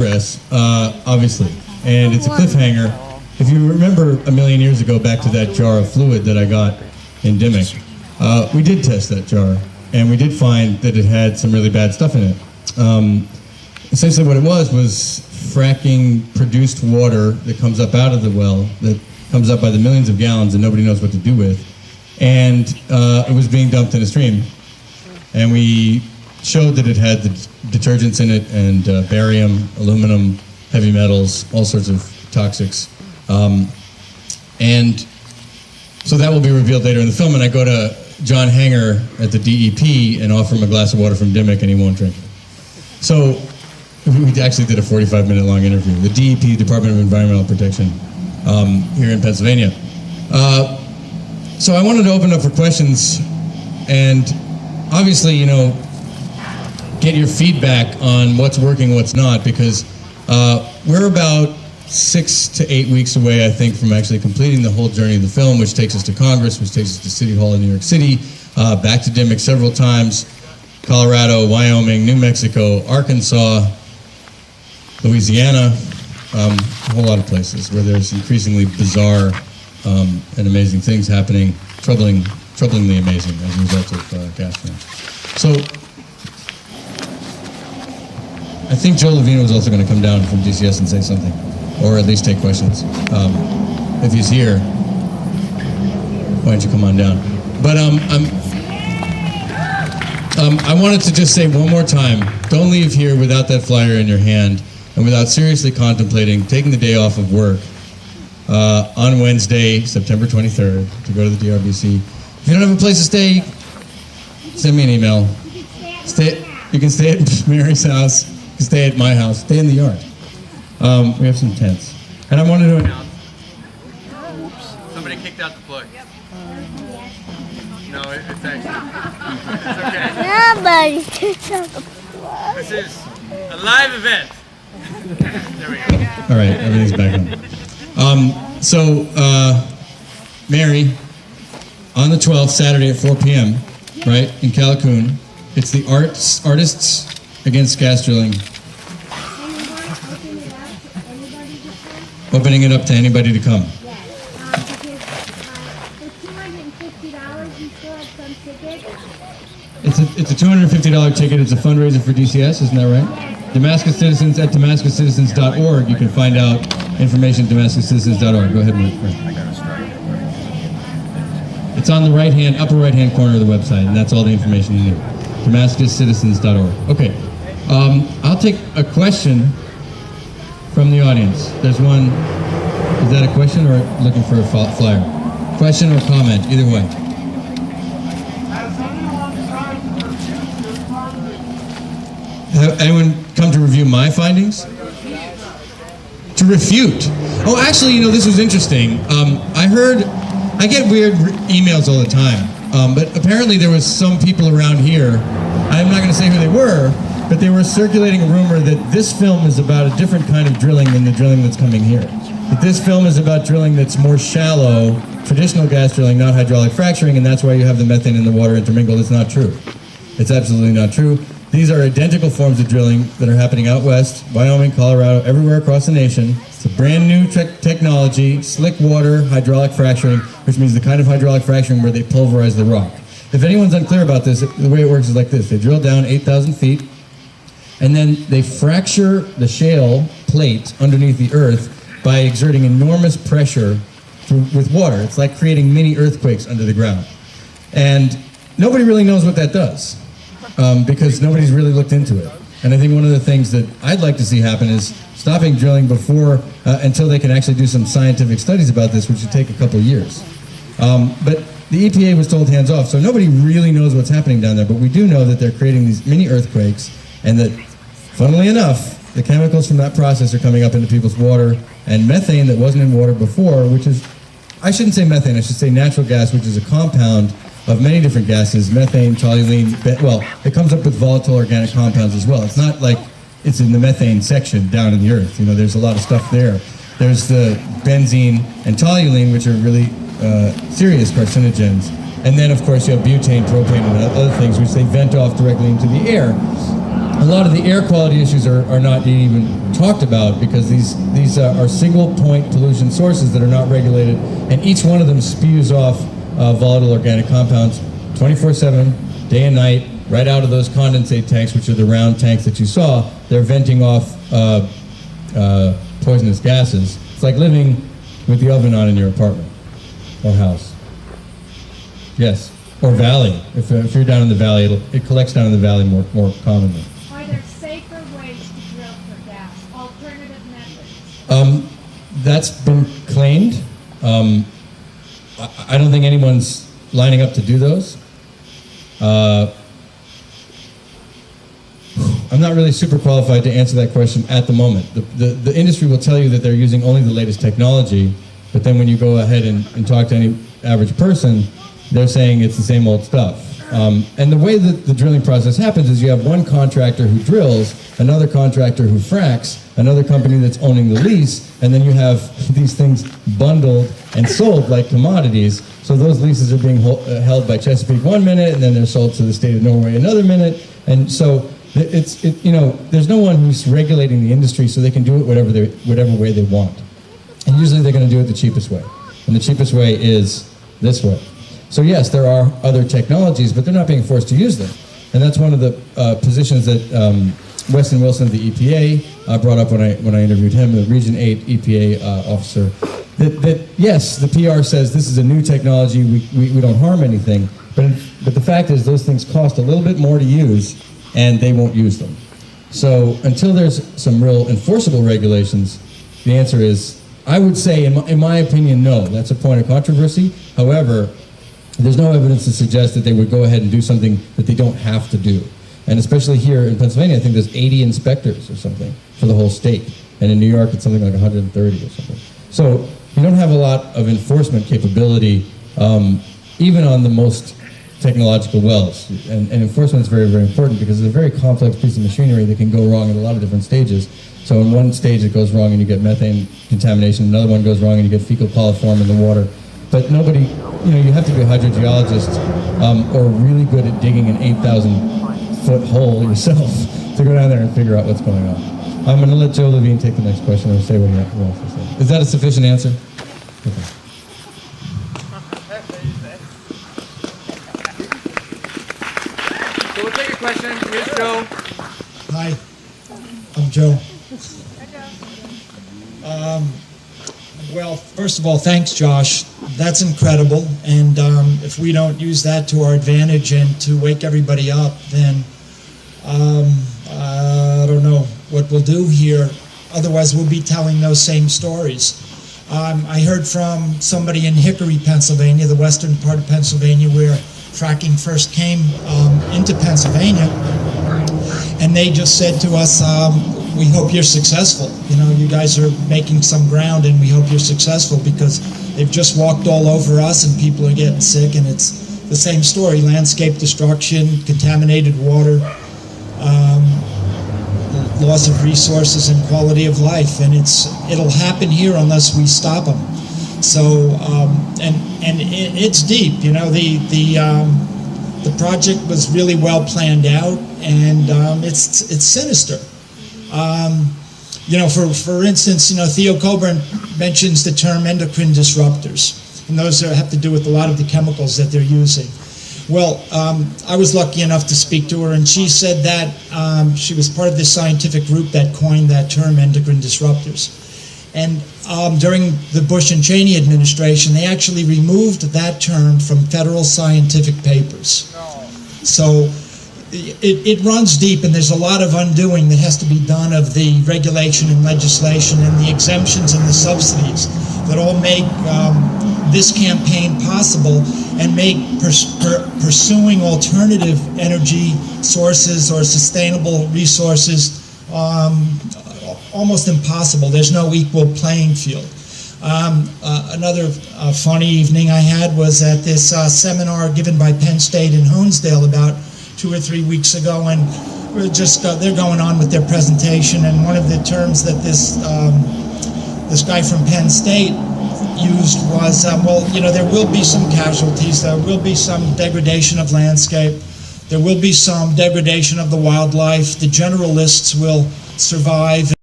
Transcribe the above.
Obviously, and it's a cliffhanger. If you remember a million years ago, back to that jar of fluid that I got in Dimmock, we did test that jar, and we did find that it had some really bad stuff in it. Essentially what it was fracking produced water that comes up out of the well, that comes up by the millions of gallons and nobody knows what to do with, and it was being dumped in a stream. And we showed that it had the detergents in it and barium, aluminum, heavy metals, all sorts of toxics. And so that will be revealed later in the film, and I go to John Hanger at the DEP and offer him a glass of water from Dimmock, and he won't drink it. So we actually did a 45-minute long interview. The DEP, Department of Environmental Protection, here in Pennsylvania. So I wanted to open up for questions, and obviously, get your feedback on what's working, what's not, because we're about 6 to 8 weeks away, I think, from actually completing the whole journey of the film, which takes us to Congress, which takes us to City Hall in New York City, back to Dimmock several times, Colorado, Wyoming, New Mexico, Arkansas, Louisiana, a whole lot of places where there's increasingly bizarre and amazing things happening, troublingly amazing as a result of gas drilling. So I think Joe Levine was also going to come down from DCS and say something, or at least take questions. If he's here, why don't you come on down? But I wanted to just say one more time, don't leave here without that flyer in your hand and without seriously contemplating taking the day off of work on Wednesday, September 23rd, to go to the DRBC. If you don't have a place to stay, send me an email. You can stay at Mary's house. You can stay at my house. Stay in the yard. We have some tents. And I wanted to announce. Somebody kicked out the plug. No, it's actually. It's okay. Nobody kicked out the plug. This is a live event. There we go. All right, everything's back on. So, Mary, on the 12th, Saturday at 4 p.m., right, in Callicoon, it's the Artists Against Gas Drilling. Opening it up to anybody to come. It's a $250 ticket. It's a fundraiser for DCS, isn't that right? Damascus Citizens at damascuscitizens.org. You can find out information at damascuscitizens.org. Go ahead, Mike. It's on the upper right-hand corner of the website, and that's all the information you need. damascuscitizens.org. Okay. I'll take a question from the audience. There's one. Is that a question or looking for a flyer? Question or comment, either way. Have anyone come to review my findings? To refute. Oh, actually, this was interesting. I get weird emails all the time, but apparently there was some people around here, I'm not going to say who they were, but they were circulating a rumor that this film is about a different kind of drilling than the drilling that's coming here. That this film is about drilling that's more shallow, traditional gas drilling, not hydraulic fracturing, and that's why you have the methane and the water intermingled. It's not true. It's absolutely not true. These are identical forms of drilling that are happening out west, Wyoming, Colorado, everywhere across the nation. It's a brand new technology, slick water, hydraulic fracturing, which means the kind of hydraulic fracturing where they pulverize the rock. If anyone's unclear about this, the way it works is like this. They drill down 8,000 feet, and then they fracture the shale plate underneath the earth by exerting enormous pressure with water. It's like creating mini earthquakes under the ground. And nobody really knows what that does. Because nobody's really looked into it. And I think one of the things that I'd like to see happen is stopping drilling until they can actually do some scientific studies about this, which would take a couple years. But the EPA was told hands off, so nobody really knows what's happening down there, but we do know that they're creating these mini earthquakes, and that, funnily enough, the chemicals from that process are coming up into people's water, and methane that wasn't in water before, which is, I shouldn't say methane, I should say natural gas, which is a compound of many different gases, methane, toluene, it comes up with volatile organic compounds as well. It's not like it's in the methane section down in the earth. There's a lot of stuff there. There's the benzene and toluene, which are really serious carcinogens. And then, of course, you have butane, propane, and other things, which they vent off directly into the air. A lot of the air quality issues are not even talked about because these are single point pollution sources that are not regulated, and each one of them spews off volatile organic compounds 24/7, day and night, right out of those condensate tanks, which are the round tanks that you saw. They're venting off poisonous gases. It's like living with the oven on in your apartment or house. Yes, or valley. If you're down in the valley, it collects down in the valley more commonly. Are there safer ways to drill for gas? Alternative methods? That's been claimed. I don't think anyone's lining up to do those. I'm not really super qualified to answer that question at the moment. The industry will tell you that they're using only the latest technology, but then when you go ahead and talk to any average person, they're saying it's the same old stuff. And the way that the drilling process happens is you have one contractor who drills, another contractor who fracks, another company that's owning the lease, and then you have these things bundled and sold like commodities. So those leases are being held by Chesapeake one minute, and then they're sold to the state of Norway another minute. And so there's no one who's regulating the industry, so they can do it whatever way they want. And usually they're going to do it the cheapest way. And the cheapest way is this way. So yes, there are other technologies, but they're not being forced to use them. And that's one of the positions that Weston Wilson of the EPA brought up when I interviewed him, the Region 8 EPA officer, that yes, the PR says this is a new technology, we don't harm anything, but the fact is those things cost a little bit more to use, and they won't use them. So until there's some real enforceable regulations, the answer is, I would say, in my opinion, no. That's a point of controversy. However, there's no evidence to suggest that they would go ahead and do something that they don't have to do. And especially here in Pennsylvania, I think there's 80 inspectors or something for the whole state. And in New York, it's something like 130 or something. So you don't have a lot of enforcement capability, even on the most technological wells. And enforcement is very, very important because it's a very complex piece of machinery that can go wrong at a lot of different stages. So in one stage it goes wrong and you get methane contamination, another one goes wrong and you get fecal coliform in the water. But nobody, you have to be a hydrogeologist or really good at digging an 8,000-foot hole yourself to go down there and figure out what's going on. I'm going to let Joe Levine take the next question or say what he wants to say. Is that a sufficient answer? Okay. So we'll take a question. Here's Joe. Hi, I'm Joe. Well, first of all, thanks, Josh. That's incredible. And if we don't use that to our advantage and to wake everybody up, then I don't know what we'll do here. Otherwise, we'll be telling those same stories. I heard from somebody in Hickory, Pennsylvania, the western part of Pennsylvania, where fracking first came into Pennsylvania, and they just said to us, we hope you're successful. You guys are making some ground, and we hope you're successful, because they've just walked all over us and people are getting sick, and it's the same story: landscape destruction, contaminated water, loss of resources and quality of life, and it'll happen here unless we stop them. So it's deep. The project was really well planned out, and it's sinister. For instance, Theo Coburn mentions the term endocrine disruptors, and those have to do with a lot of the chemicals that they're using. Well, I was lucky enough to speak to her, and she said that she was part of this scientific group that coined that term, endocrine disruptors. And during the Bush and Cheney administration, they actually removed that term from federal scientific papers. So it runs deep, and there's a lot of undoing that has to be done of the regulation and legislation and the exemptions and the subsidies that all make this campaign possible and make pursuing alternative energy sources or sustainable resources almost impossible. There's no equal playing field. Another funny evening I had was at this seminar given by Penn State in Honesdale about 2 or 3 weeks ago, and we're just they're going on with their presentation, and one of the terms that this guy from Penn State used was, there will be some casualties, there will be some degradation of landscape, There will be some degradation of the wildlife. The generalists will survive.